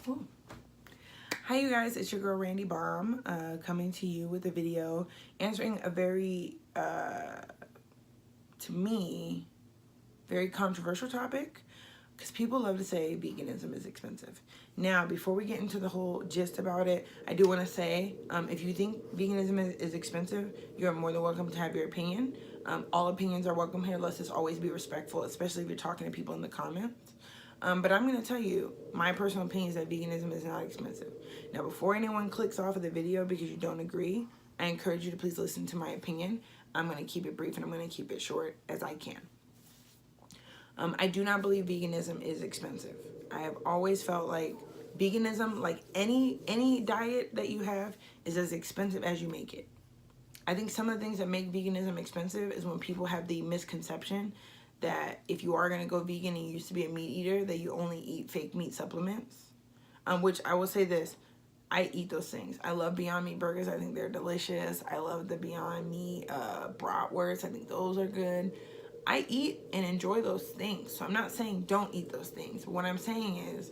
Ooh. Hi you guys, it's your girl Randy Baum coming to you with a video answering a very, to me, very controversial topic because people love to say veganism is expensive. Now, before we get into the whole gist about it, I do want to say if you think veganism is expensive, you're more than welcome to have your opinion. All opinions are welcome here. Let's just always be respectful, especially if you're talking to people in the comments. But I'm going to tell you, my personal opinion is that veganism is not expensive. Now, before anyone clicks off of the video because you don't agree, I encourage you to please listen to my opinion. I'm going to keep it brief and I'm going to keep it short as I can. I do not believe veganism is expensive. I have always felt like veganism, like any diet that you have, is as expensive as you make it. I think some of the things that make veganism expensive is when people have the misconception that if you are going to go vegan and you used to be a meat eater, that you only eat fake meat supplements. Which I will say this, I eat those things. I love Beyond Meat burgers. I think they're delicious. I love the Beyond Meat bratwursts. I think those are good. I eat and enjoy those things. So I'm not saying don't eat those things. What I'm saying is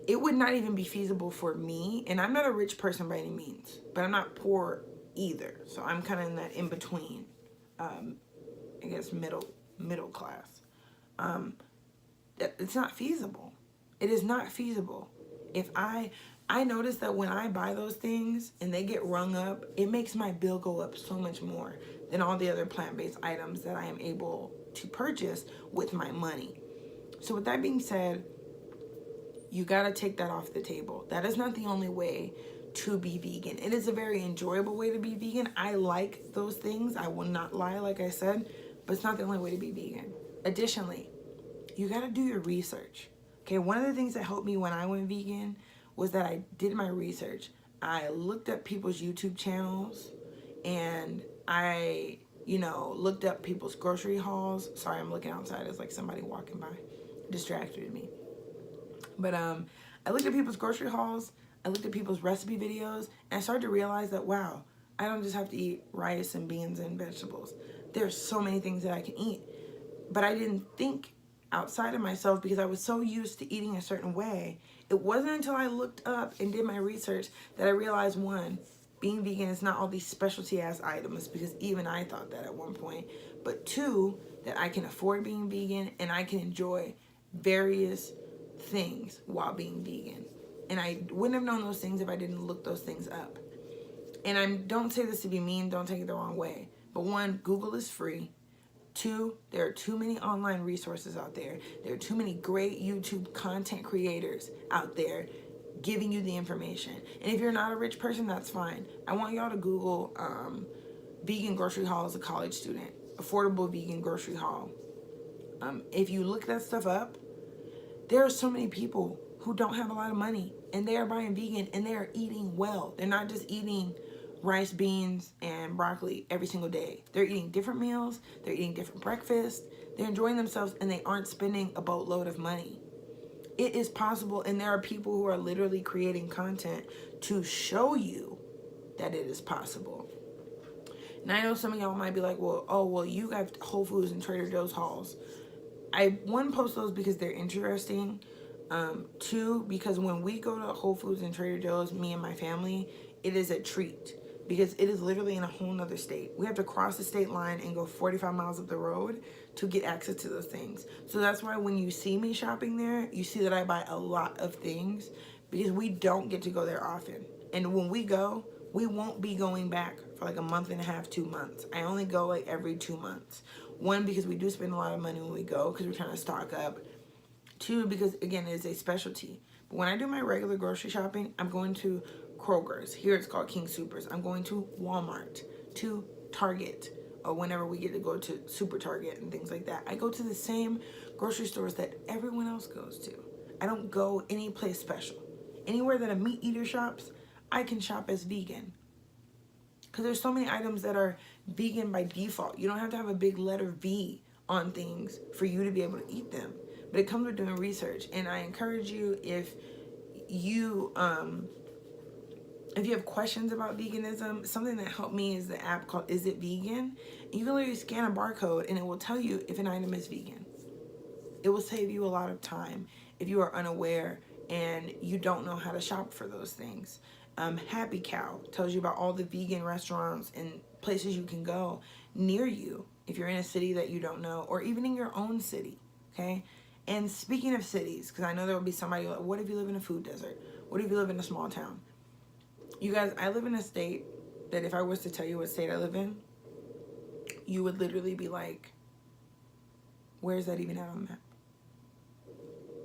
it would not even be feasible for me. And I'm not a rich person by any means, but I'm not poor either. So I'm kind of in that in-between, I guess, middle class. It's not feasible. It is not feasible. If I notice that when I buy those things and they get rung up, it makes my bill go up so much more than all the other plant-based items that I am able to purchase with my money. So with that being said, you gotta take that off the table. That is not the only way to be vegan. It is a very enjoyable way to be vegan. I like those things. I will not lie, like I said, but it's not the only way to be vegan. Additionally, you gotta do your research. Okay, one of the things that helped me when I went vegan was that I did my research. I looked up people's YouTube channels and I, looked up people's grocery hauls. Sorry, I'm looking outside. It's like somebody walking by. Distracted me. But I looked at people's grocery hauls. I looked at people's recipe videos. And I started to realize that, wow, I don't just have to eat rice and beans and vegetables. There's so many things that I can eat. But I didn't think outside of myself because I was so used to eating a certain way. It wasn't until I looked up and did my research that I realized, one, being vegan is not all these specialty ass items, because even I thought that at one point. But two, that I can afford being vegan and I can enjoy various things while being vegan. And I wouldn't have known those things if I didn't look those things up. And I don't say this to be mean, don't take it the wrong way. But one, Google is free. Two, there are too many online resources out there. There are too many great YouTube content creators out there giving you the information. And if you're not a rich person, that's fine. I want y'all to Google vegan grocery haul as a college student. Affordable vegan grocery haul. If you look that stuff up, there are so many people who don't have a lot of money and they are buying vegan and they are eating well. They're not just eating rice, beans, and broccoli every single day. They're eating different meals. They're eating different breakfasts. They're enjoying themselves and they aren't spending a boatload of money. It is possible, and there are people who are literally creating content to show you that it is possible. Now, I know some of y'all might be like, well, you have Whole Foods and Trader Joe's hauls. I, one, post those because they're interesting. Two, because when we go to Whole Foods and Trader Joe's, me and my family, it is a treat because it is literally in a whole nother state. We have to cross the state line and go 45 miles up the road to get access to those things. So that's why when you see me shopping there, you see that I buy a lot of things because we don't get to go there often. And when we go, we won't be going back for like a month and a half, 2 months. I only go like every 2 months. One, because we do spend a lot of money when we go because we're trying to stock up. Two, because again, it is a specialty. But when I do my regular grocery shopping, I'm going to Kroger's. Here it's called King Supers. I'm going to Walmart, to Target, or whenever we get to go to Super Target and things like that. I go to the same grocery stores that everyone else goes to. I don't go any place special. Anywhere that a meat eater shops, I can shop as vegan. Because there's so many items that are vegan by default. You don't have to have a big letter V on things for you to be able to eat them. But it comes with doing research. And I encourage you, if you have questions about veganism, something that helped me is the app called Is It Vegan? And you can literally scan a barcode and it will tell you if an item is vegan. It will save you a lot of time if you are unaware and you don't know how to shop for those things. Happy Cow tells you about all the vegan restaurants and places you can go near you if you're in a city that you don't know, or even in your own city, okay? And speaking of cities, because I know there will be somebody like, what if you live in a food desert? What if you live in a small town? You guys, I live in a state that if I was to tell you what state I live in, you would literally be like, where is that even at on the map?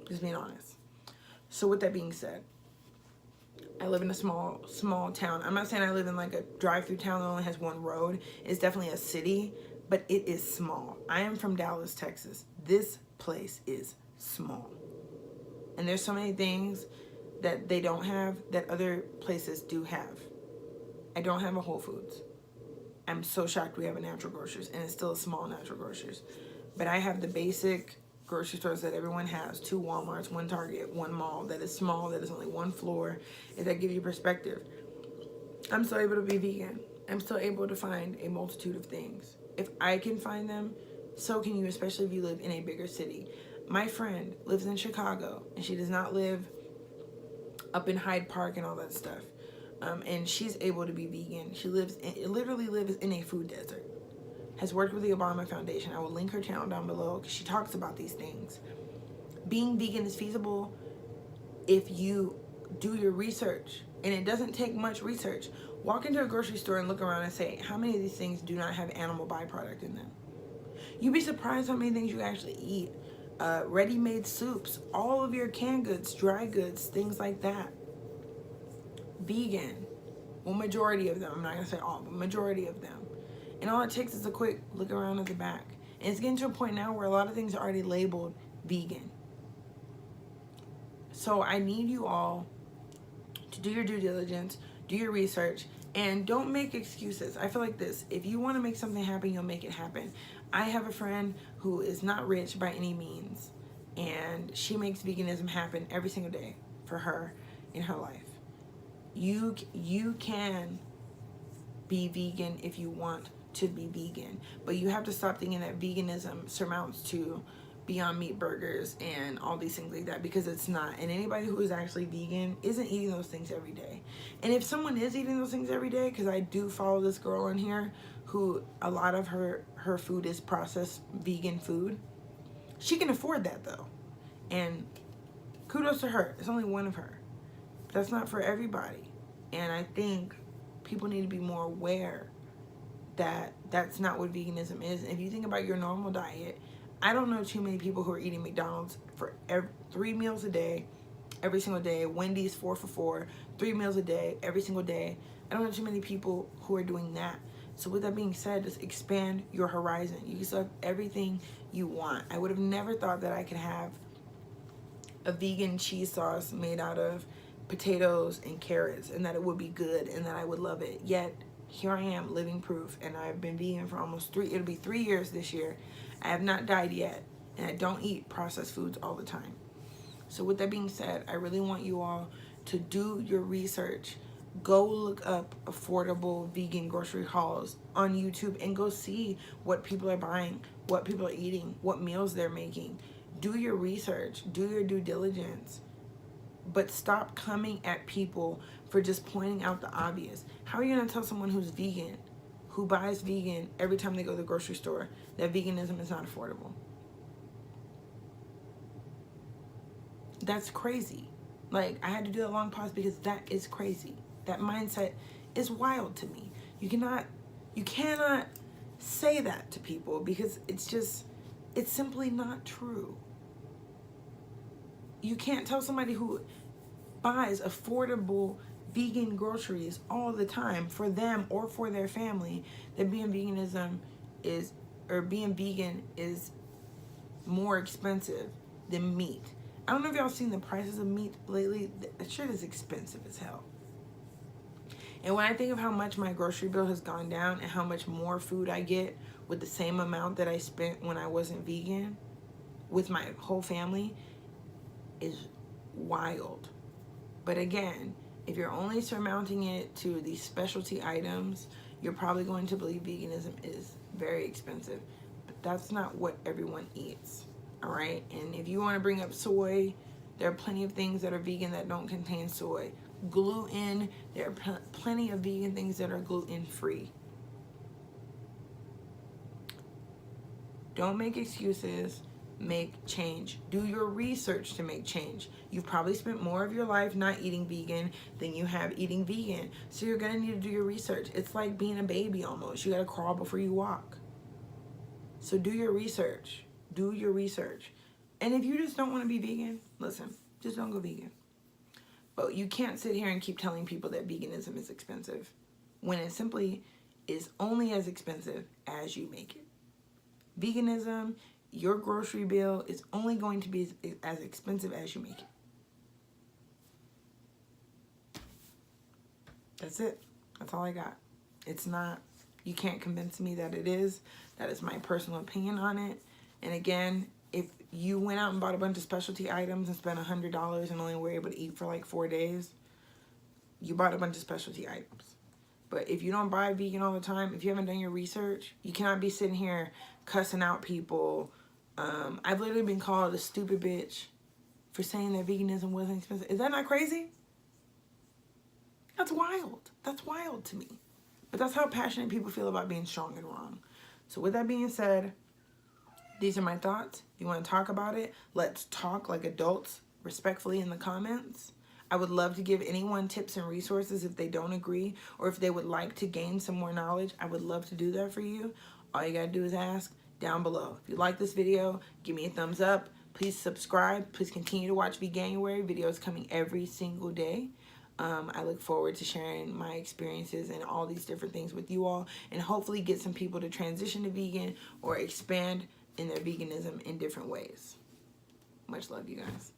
Just being honest. So with that being said, I live in a small town. I'm not saying I live in like a drive-through town that only has one road. It's definitely a city, but it is small. I am from Dallas, Texas. This place is small. And there's so many things that they don't have that other places do have. I don't have a Whole Foods. I'm so shocked we have a natural grocers, and it's still a small natural grocers. But I have the basic grocery stores that everyone has, 2 Walmarts, 1 Target, 1 mall that is small, that is only 1 floor, if that gives you perspective. I'm still able to be vegan. I'm still able to find a multitude of things. If I can find them, so can you, especially if you live in a bigger city. My friend lives in Chicago, and she does not live up in Hyde Park and all that stuff. And she's able to be vegan. She literally lives in a food desert. Has worked with the Obama Foundation. I will link her channel down below because she talks about these things. Being vegan is feasible if you do your research, and it doesn't take much research. Walk into a grocery store and look around and say, how many of these things do not have animal byproduct in them? You'd be surprised how many things you actually eat. Ready-made soups, all of your canned goods, dry goods, things like that. Vegan. Well, majority of them. I'm not going to say all, but majority of them. And all it takes is a quick look around at the back. And it's getting to a point now where a lot of things are already labeled vegan. So I need you all to do your due diligence, do your research, and don't make excuses. I feel like this. If you want to make something happen, you'll make it happen. I have a friend who is not rich by any means, and she makes veganism happen every single day for her in her life. You can be vegan if you want to be vegan, but you have to stop thinking that veganism surmounts to Beyond Meat burgers and all these things like that, because it's not. And anybody who is actually vegan isn't eating those things every day. And if someone is eating those things every day, because I do follow this girl on here who a lot of her food is processed vegan food, she can afford that though, and kudos to her. It's only one of her. That's not for everybody. And I think people need to be more aware that that's not what veganism is. And if you think about your normal diet, I don't know too many people who are eating McDonald's for 3 meals a day, every single day. Wendy's 4 for $4, 3 meals a day, every single day. I don't know too many people who are doing that. So with that being said, just expand your horizon. You can still have everything you want. I would have never thought that I could have a vegan cheese sauce made out of potatoes and carrots, and that it would be good, and that I would love it. Yet here I am, living proof, and I've been vegan for it'll be 3 years this year. I have not died yet, and I don't eat processed foods all the time. So with that being said, I really want you all to do your research. Go look up affordable vegan grocery hauls on YouTube and go see what people are buying, what people are eating, what meals they're making. Do your research, do your due diligence. But stop coming at people for just pointing out the obvious. How are you going to tell someone who's vegan, who buys vegan every time they go to the grocery store, that veganism is not affordable? That's crazy. Like, I had to do that long pause because that is crazy. That mindset is wild to me. You cannot say that to people because it's simply not true. You can't tell somebody who buys affordable vegan groceries all the time for them or for their family that being vegan is more expensive than meat. I don't know if y'all seen the prices of meat lately. That shit is expensive as hell. And when I think of how much my grocery bill has gone down and how much more food I get with the same amount that I spent when I wasn't vegan with my whole family, is wild. But again, if you're only surmounting it to these specialty items, you're probably going to believe veganism is very expensive. But that's not what everyone eats. All right. And if you want to bring up soy, there are plenty of things that are vegan that don't contain soy. Gluten, there are plenty of vegan things that are gluten free. Don't make excuses, make change. Do your research to make change. You've probably spent more of your life not eating vegan than you have eating vegan. So you're gonna need to do your research. It's like being a baby almost. You gotta crawl before you walk. So do your research. Do your research. And if you just don't wanna be vegan, listen, just don't go vegan. But you can't sit here and keep telling people that veganism is expensive when it simply is only as expensive as you make it. Veganism, your grocery bill is only going to be as expensive as you make it. That's it. That's all I got. It's not, you can't convince me that it is. That is my personal opinion on it. And again, if you went out and bought a bunch of specialty items and spent $100 and only were able to eat for like 4 days, you bought a bunch of specialty items. But if you don't buy vegan all the time, if you haven't done your research, you cannot be sitting here cussing out people. I've literally been called a stupid bitch for saying that veganism wasn't expensive. Is that not crazy? That's wild. That's wild to me. But that's how passionate people feel about being strong and wrong. So with that being said, these are my thoughts. If you want to talk about it, let's talk like adults respectfully in the comments. I would love to give anyone tips and resources if they don't agree or if they would like to gain some more knowledge. I would love to do that for you. All you gotta do is ask down below. If you like this video, give me a thumbs up. Please subscribe. Please continue to watch Veganuary. Videos coming every single day. I look forward to sharing my experiences and all these different things with you all and hopefully get some people to transition to vegan or expand in their veganism in different ways. Much love, you guys.